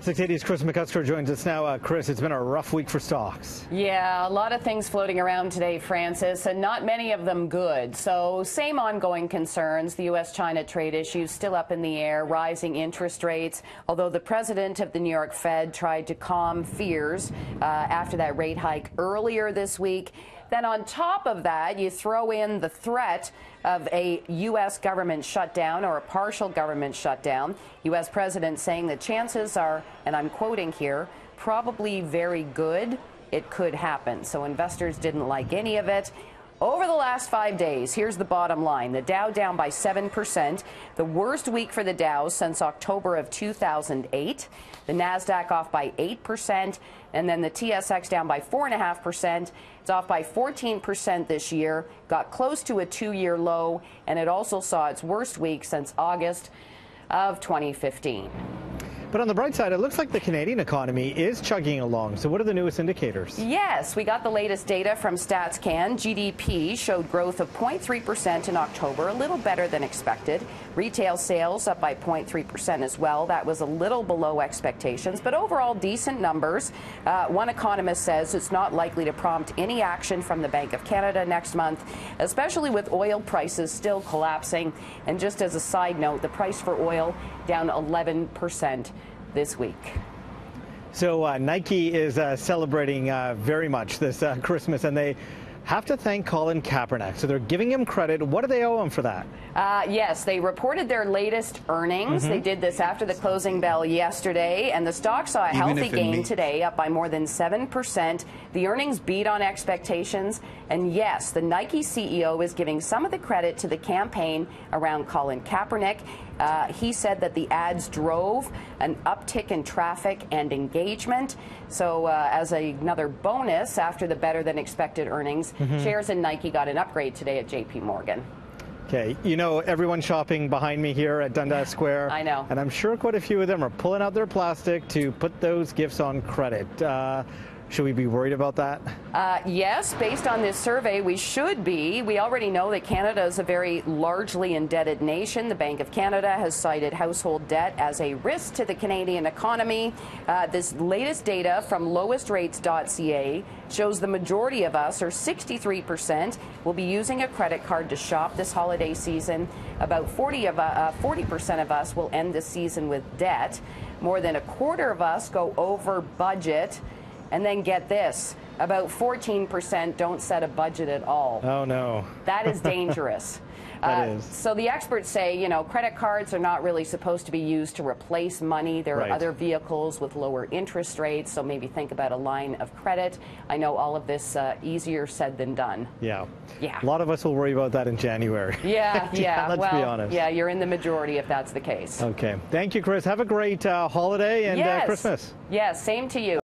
680's Kris McCusker joins us now. Kris, it's been a rough week for stocks. Yeah, a lot of things floating around today, Francis, and not many of them good. So same ongoing concerns. The U.S.-China trade issues still up in the air, rising interest rates, although the president of the New York Fed tried to calm fears after that rate hike earlier this week. Then on top of that, you throw in the threat of a U.S. government shutdown or a partial government shutdown. U.S. president saying the chances are, and I'm quoting here, probably very good it could happen. So investors didn't like any of it. Over the last 5 days, here's the bottom line. The Dow down by 7%, the worst week for the Dow since October of 2008. The NASDAQ off by 8%, and then the TSX down by 4.5%. It's off by 14% this year, got close to a two-year low, and it also saw its worst week since August of 2015. But on the bright side, it looks like the Canadian economy is chugging along. So what are the newest indicators? Yes, we got the latest data from StatsCan. GDP showed growth of 0.3% in October, a little better than expected. Retail sales up by 0.3% as well. That was a little below expectations, but overall decent numbers. One economist says it's not likely to prompt any action from the Bank of Canada next month, especially with oil prices still collapsing. And just as a side note, the price for oil down 11% this week. So Nike is celebrating very much this Christmas, and they have to thank Colin Kaepernick. So they're giving him credit. What do they owe him for that? Yes, they reported their latest earnings. They did this after the closing bell yesterday, and the stock saw a healthy gain today, up by more than 7%. The earnings beat on expectations. And yes, the Nike CEO is giving some of the credit to the campaign around Colin Kaepernick. He said that the ads drove an uptick in traffic and engagement. So as another bonus, after the better than expected earnings, shares in Nike got an upgrade today at JP Morgan. Okay, you know, everyone's shopping behind me here at Dundas Square. I know. And I'm sure quite a few of them are pulling out their plastic to put those gifts on credit. Should we be worried about that? Yes, based on this survey, we should be. We already know that Canada is a very largely indebted nation. The Bank of Canada has cited household debt as a risk to the Canadian economy. This latest data from lowestrates.ca shows the majority of us, or 63%, will be using a credit card to shop this holiday season. About 40% of us will end the season with debt. More than a quarter of us go over budget. And then get this, about 14% don't set a budget at all. Oh, no. That is dangerous. That is. So the experts say, you know, credit cards are not really supposed to be used to replace money. There are other vehicles with lower interest rates, so maybe think about a line of credit. I know all of this easier said than done. Yeah. Yeah. A lot of us will worry about that in January. Yeah, yeah. Let's be honest. Yeah, you're in the majority if that's the case. Okay. Thank you, Kris. Have a great holiday and Christmas. Yes, same to you.